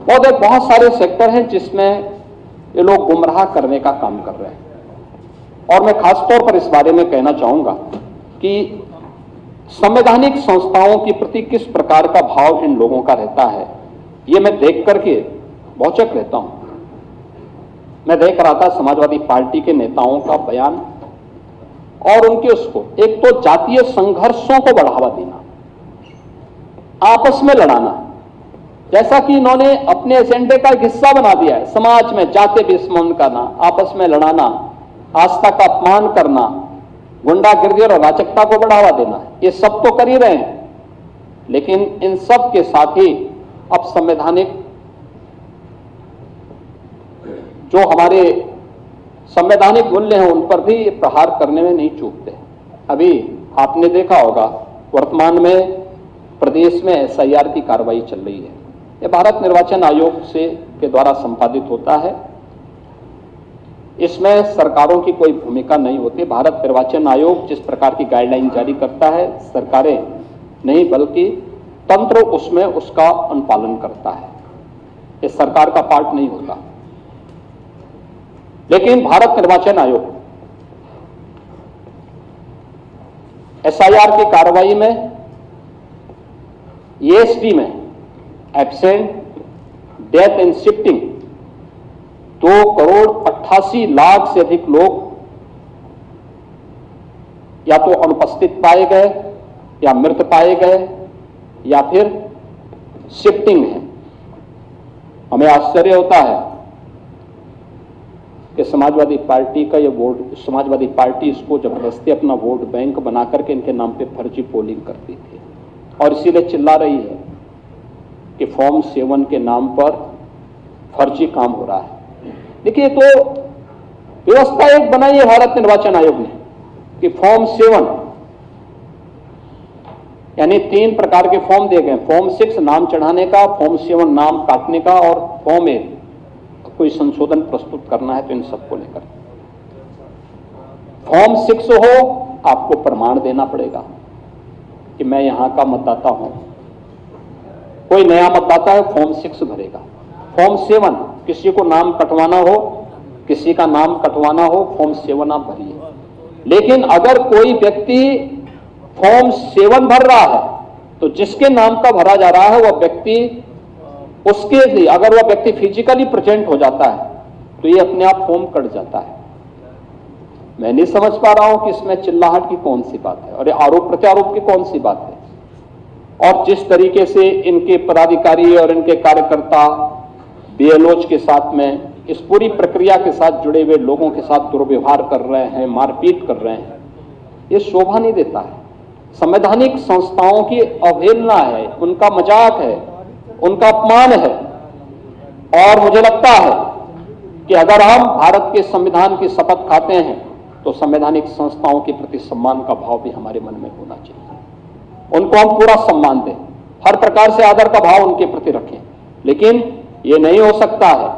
बहुत सारे सेक्टर हैं जिसमें ये लोग गुमराह करने का काम कर रहे हैं। और मैं खासतौर पर इस बारे में कहना चाहूंगा कि संवैधानिक संस्थाओं के प्रति किस प्रकार का भाव इन लोगों का रहता है, ये मैं देख करके भौचक रहता हूं। मैं देख रहा था समाजवादी पार्टी के नेताओं का बयान और उनके उसको, एक तो जातीय संघर्षों को बढ़ावा देना, आपस में लड़ाना, जैसा कि इन्होंने अपने एजेंडे का एक हिस्सा बना दिया है। समाज में जाति दुश्मन करना, आपस में लड़ाना, आस्था का अपमान करना, गुंडागिर्दी और अराजकता को बढ़ावा देना, ये सब तो कर ही रहे हैं। लेकिन इन सब के साथ ही अब संवैधानिक जो हमारे संवैधानिक मूल्य हैं उन पर भी प्रहार करने में नहीं चूकते। अभी आपने देखा होगा वर्तमान में प्रदेश में एसआईआर की कार्रवाई चल रही है। यह भारत निर्वाचन आयोग के द्वारा संपादित होता है। इसमें सरकारों की कोई भूमिका नहीं होती। भारत निर्वाचन आयोग जिस प्रकार की गाइडलाइन जारी करता है, सरकारें नहीं बल्कि तंत्र उसमें उसका अनुपालन करता है। ये सरकार का पार्ट नहीं होता। लेकिन भारत निर्वाचन आयोग एसआईआर की कार्रवाई में ईएसडी में एब्सेंट, डेथ एंड शिफ्टिंग 2,88,00,000 से अधिक लोग या तो अनुपस्थित पाए गए या मृत पाए गए या फिर शिफ्टिंग है। हमें आश्चर्य होता है कि समाजवादी पार्टी का ये वोट, समाजवादी पार्टी इसको जबरदस्ती अपना वोट बैंक बना करके इनके नाम पे फर्जी पोलिंग करती थी और इसीलिए चिल्ला रही है कि फॉर्म 7 के नाम पर फर्जी काम हो रहा है। देखिए, तो व्यवस्था एक बनाई है भारत निर्वाचन आयोग ने कि फॉर्म 7 यानी 3 प्रकार के फॉर्म दिए गए। फॉर्म 6 नाम चढ़ाने का, फॉर्म 7 नाम काटने का और फॉर्म 8 कोई संशोधन प्रस्तुत करना है तो इन सबको लेकर। फॉर्म 6 हो, आपको प्रमाण देना पड़ेगा कि मैं यहां का मतदाता हूं। कोई नया मतदाता है, फॉर्म 6 भरेगा। फॉर्म 7 किसी को नाम कटवाना हो, किसी का नाम कटवाना हो, फॉर्म 7 आप भरिए। लेकिन अगर कोई व्यक्ति फॉर्म 7 भर रहा है तो जिसके नाम का भरा जा रहा है वह व्यक्ति, उसके लिए अगर वह व्यक्ति फिजिकली प्रेजेंट हो जाता है तो ये अपने आप फॉर्म कट जाता है। मैं नहीं समझ पा रहा हूं कि इसमें चिल्लाहट की कौन सी बात है और आरोप प्रत्यारोप की कौन सी बात है। और जिस तरीके से इनके पदाधिकारी और इनके कार्यकर्ता बीएलओज के साथ में इस पूरी प्रक्रिया के साथ जुड़े हुए लोगों के साथ दुर्व्यवहार कर रहे हैं, मारपीट कर रहे हैं, ये शोभा नहीं देता है। संवैधानिक संस्थाओं की अवहेलना है, उनका मजाक है, उनका अपमान है। और मुझे लगता है कि अगर हम भारत के संविधान की शपथ खाते हैं तो संवैधानिक संस्थाओं के प्रति सम्मान का भाव भी हमारे मन में होना चाहिए। उनको हम पूरा सम्मान दें, हर प्रकार से आदर का भाव उनके प्रति रखें। लेकिन ये नहीं हो सकता है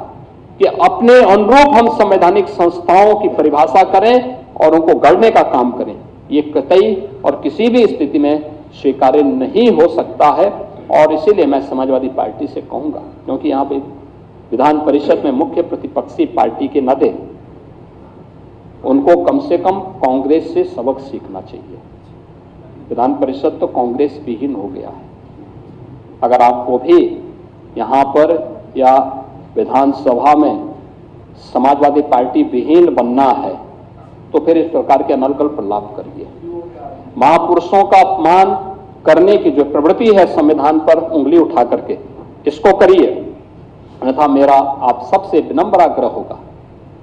कि अपने अनुरूप हम संवैधानिक संस्थाओं की परिभाषा करें और उनको गढ़ने का काम करें। ये कतई और किसी भी स्थिति में स्वीकार्य नहीं हो सकता है। और इसीलिए मैं समाजवादी पार्टी से कहूंगा, क्योंकि यहां पे विधान परिषद में मुख्य प्रतिपक्षी पार्टी के नाते उनको कम से कम कांग्रेस से सबक सीखना चाहिए। विधान परिषद तो कांग्रेस विहीन हो गया है। अगर आपको भी यहां पर या विधानसभा में समाजवादी पार्टी विहीन बनना है तो फिर इस प्रकार के अनर्गल प्रलाप करिए। महापुरुषों का अपमान करने की जो प्रवृत्ति है संविधान पर उंगली उठा करके, इसको करिए। अन्यथा मेरा आप सबसे विनम्र आग्रह होगा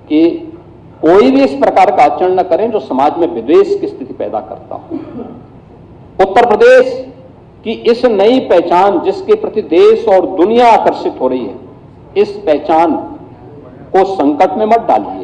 कि कोई भी इस प्रकार का आचरण न करें जो समाज में विद्वेष की स्थिति पैदा करता हो। उत्तर प्रदेश की इस नई पहचान जिसके प्रति देश और दुनिया आकर्षित हो रही है, इस पहचान को संकट में मत डालिए।